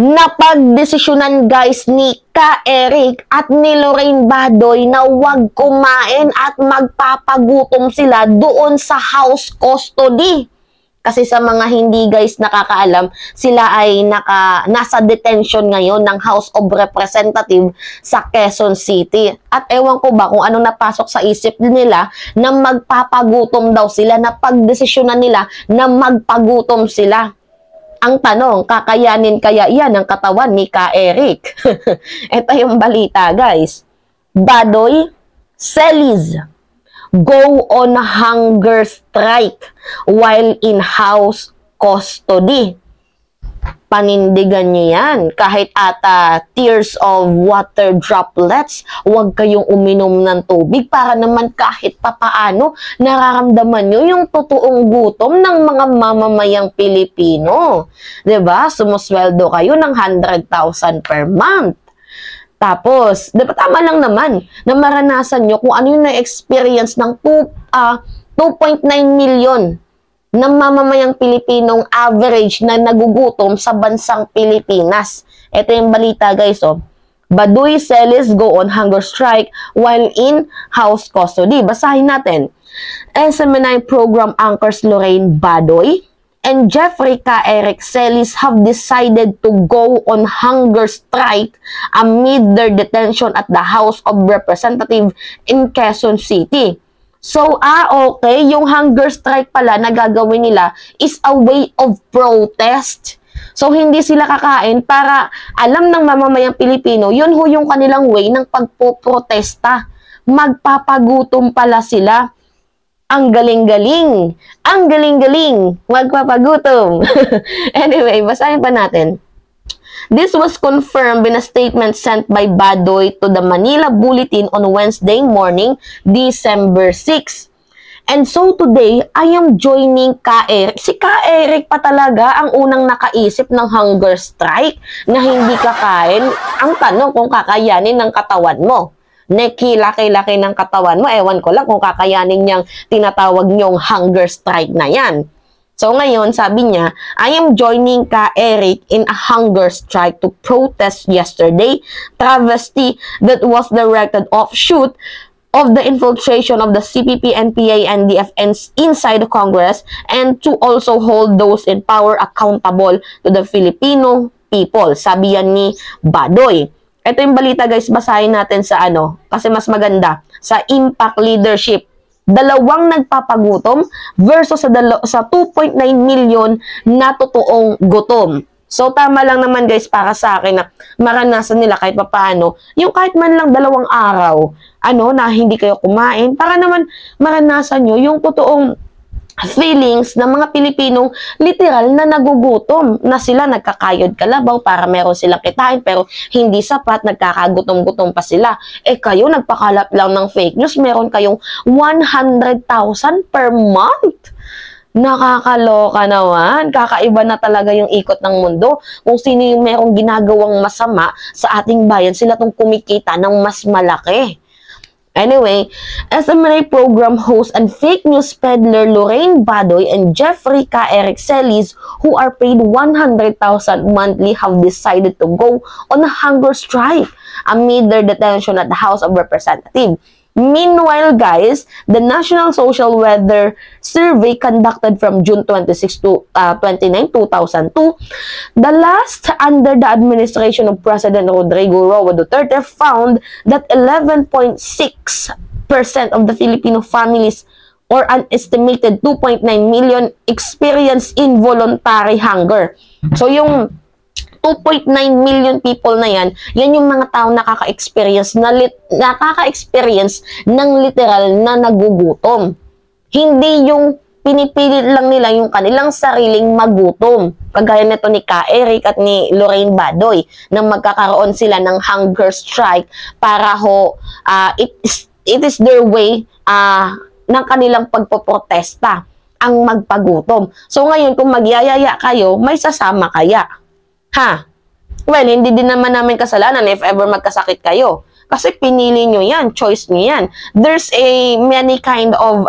Napagdesisyonan guys ni Ka Eric at ni Lorraine Badoy na huwag kumain at magpapagutom sila doon sa house custody. Kasi sa mga hindi guys nakakaalam, sila ay nasa detention ngayon ng House of Representatives sa Quezon City. At ewan ko ba kung anong napasok sa isip nila na magpapagutom daw sila, na pagdesisyonan nila na magpagutom sila. Ang tanong, kakayanin kaya yan ang katawan ni Ka Eric? Ito yung balita guys. Badoy, Celis go on hunger strike while in house custody. Panindigan niyo yan. Kahit ata tears of water droplets, huwag kayong uminom ng tubig para naman kahit papaano nararamdaman nyo yung totoong gutom ng mga mamamayang Pilipino. 'Di ba? Sumusweldo kayo ng 100,000 per month. Tapos, dapat tama lang naman na maranasan nyo kung ano yung na-experience ng 2.9 million ng mamamayang Pilipinong average na nagugutom sa bansang Pilipinas. Ito yung balita guys, oh. Badoy, Celis go on hunger strike while in house custody. Basahin natin. SMNI program anchors Lorraine Badoy and Jeffrey Ka Eric Celis have decided to go on hunger strike amid their detention at the House of Representatives in Quezon City. So, okay, yung hunger strike pala na gagawin nila is a way of protest. So, hindi sila kakain para alam ng mamamayang Pilipino, yun ho yung kanilang way ng pagpoprotesta. Magpapagutom pala sila. Ang galing-galing. Ang galing-galing. Magpapagutom. Anyway, basahin pa natin. This was confirmed in a statement sent by Badoy to the Manila Bulletin on Wednesday morning, December 6. And so today, I am joining Ka Eric. Si Ka Eric pa talaga ang unang nakaisip ng hunger strike na hindi kakain. Ang tanong kung kakayanin ng katawan mo. Laki-laki ng katawan mo, ewan ko lang kung kakayanin niyang tinatawag niyong hunger strike na yan. So ngayon, sabi niya, I am joining Ka Eric in a hunger strike to protest yesterday travesty that was directed offshoot of the infiltration of the CPP, NPA, and DFNs inside the Congress and to also hold those in power accountable to the Filipino people. Sabi yan ni Badoy. Ito yung balita guys, basahin natin sa kasi mas maganda, sa Impact Leadership. Dalawang nagpapagutom versus sa 2.9 million na totoong gutom. So tama lang naman guys para sa akin na maranasan nila kahit papaano, yung kahit man lang 2 araw, na hindi kayo kumain, para naman maranasan nyo yung totoong feelings ng mga Pilipinong literal na nagugutom, na sila nagkakayod kalabaw para meron silang kitain pero hindi sapat, nagkakagutom-gutom pa sila. Kayo nagpakalap lang ng fake news, meron kayong 100,000 per month. Nakakaloka naman. Kakaiba na talaga yung ikot ng mundo. Kung sino yung merong ginagawang masama sa ating bayan, sila tong kumikita ng mas malaki. Anyway, SMNI program host and fake news peddler Lorraine Badoy and Jeffrey Ka Eric Celis, who are paid 100,000 monthly, have decided to go on a hunger strike amid their detention at the House of Representatives. Meanwhile, guys, the National Social Weather Survey conducted from June 26 to 29, 2002, the last under the administration of President Rodrigo Roa Duterte, found that 11.6% of the Filipino families, or an estimated 2.9 million, experience involuntary hunger. So, yung 2.9 million people na yan yung mga taong nakaka-experience ng literal na nagugutom. Hindi yung pinipilit lang nila yung kanilang sariling magutom. Kagaya nito ni Ka Eric at ni Lorraine Badoy na magkakaroon sila ng hunger strike para it is their way ng kanilang pagpoprotesta ang magpagutom. So ngayon kung magyayaya kayo, may sasama kaya? Well, hindi din naman namin kasalanan if ever magkasakit kayo. Kasi pinili nyo yan, choice nyo yan. There's many kind of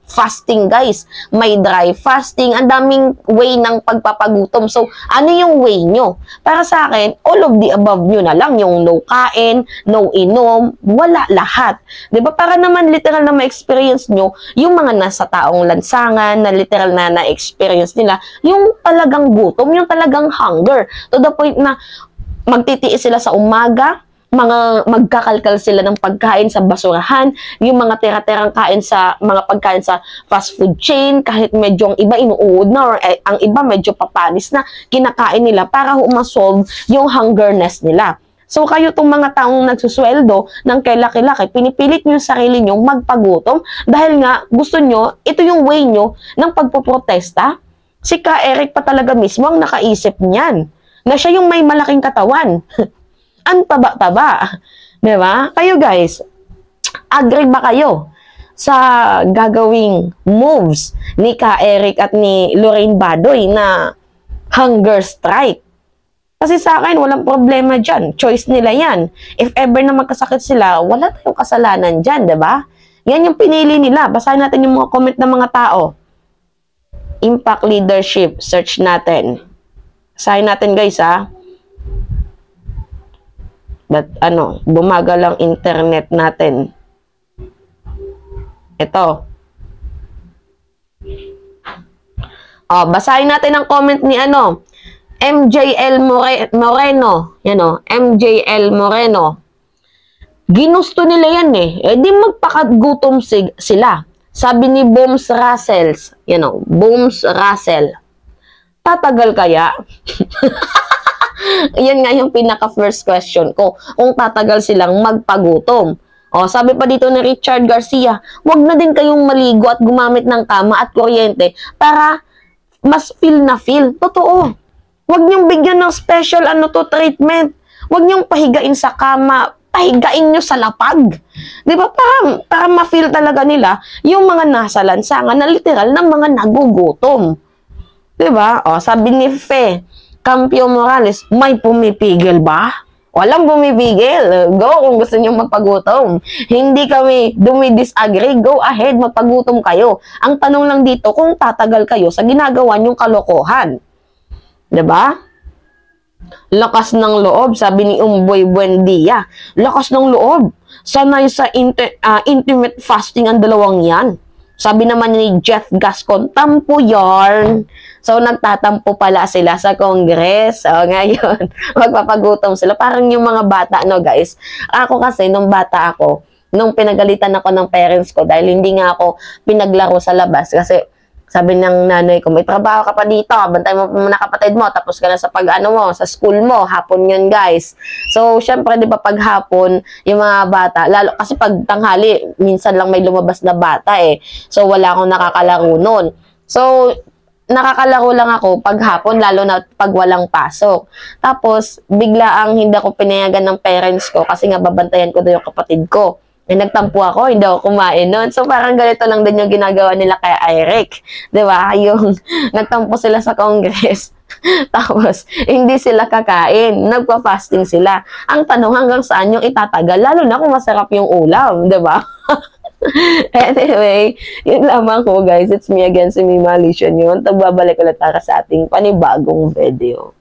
fasting, guys. May dry fasting. Ang daming way ng pagpapagutom. So, ano yung way nyo? Para sa akin, all of the above nyo na lang. Yung no kain, no inom, wala lahat. 'Di ba? Para naman literal na ma-experience nyo yung mga nasa taong lansangan, na literal na na-experience nila, yung talagang gutom, yung talagang hunger. To the point na magtitiis sila sa umaga, magkakalkal sila ng pagkain sa basurahan, yung mga tira-tirang kain sa mga pagkain sa fast food chain, kahit medyo ang iba inuud na or ang iba medyo papanis na, kinakain nila para ma-solve yung hungerness nila. So kayo tong mga taong nagsusweldo ng kay laki-laki, pinipilit nyo yung sarili nyo magpagutom dahil nga gusto nyo, ito yung way nyo ng pagpoprotesta. Si Ka Eric pa talaga mismo ang nakaisip niyan, na siya yung may malaking katawan. Ang taba-taba. Diba? Kayo guys, agree ba kayo sa gagawing moves ni Ka Eric at ni Lorraine Badoy na hunger strike? Kasi sa akin, walang problema dyan. Choice nila yan. If ever na magkasakit sila, wala tayong kasalanan dyan, diba? Yan yung pinili nila. Basahin natin yung mga comment ng mga tao. Impact leadership. Search natin. Basahin natin guys, ha? But bumagal ang internet natin. Ito. Basahin natin ang comment ni MJL Moreno. Yan MJL Moreno. Ginusto nila yan di magpakagutom sila. Sabi ni Booms Russell. Booms Russell. Tatagal kaya? Yan nga yung pinaka-first question ko. Kung tatagal silang magpagutom. Sabi pa dito ni Richard Garcia, wag na din kayong maligo at gumamit ng kama at kuryente para mas feel na feel. Totoo. Wag niyong bigyan ng special treatment. Wag niyong pahigain sa kama. Pahigain niyo sa lapag. Di ba? Para ma-feel talaga nila yung mga nasa lansangan na literal na mga nagugutom. Di ba? Sabi ni Fe Campio Morales, may pumipigil ba? Walang pumipigil. Go kung gusto niyo magpagutom. Hindi kami dumi-disagree. Go ahead, magpagutom kayo. Ang tanong lang dito, kung tatagal kayo sa ginagawa niyong kalokohan. Diba? Lakas ng loob, sabi ni Umboy Buendia. Lakas ng loob. Sanay sa intimate fasting ang dalawang yan. Sabi naman ni Jeff Gascon, tampo yarn. So, nagtatampo pala sila sa Congress. Ngayon, magpapagutom sila. Parang yung mga bata, guys. Ako kasi, nung bata ako, nung pinagalitan ako ng parents ko, dahil hindi nga ako pinaglaro sa labas, kasi sabi ng nanay ko, may trabaho ka pa dito, bantay mo muna kapatid mo, tapos ka na sa sa school mo, hapon yun guys. So, syempre, di ba pag hapon, yung mga bata, lalo, kasi pag tanghali, minsan lang may lumabas na bata So, wala akong nakakalaro nun. So, nakakalaro lang ako pag hapon, lalo na pag walang pasok. Tapos, bigla ang hindi ako pinayagan ng parents ko kasi nga babantayan ko doon yung kapatid ko. Nagtampo ako, hindi ako kumain nun. So, parang ganito lang din yung ginagawa nila kay Eric. Diba? Yung nagtampo sila sa Congress. Tapos, hindi sila kakain. Nagpa-fasting sila. Ang tanong, hanggang saan yung itatagal? Lalo na kung masarap yung ulam. Diba? Anyway, yun lamang ko guys. It's me again, si Mima Alicia yun. Tagbabalik ulit para sa ating panibagong video.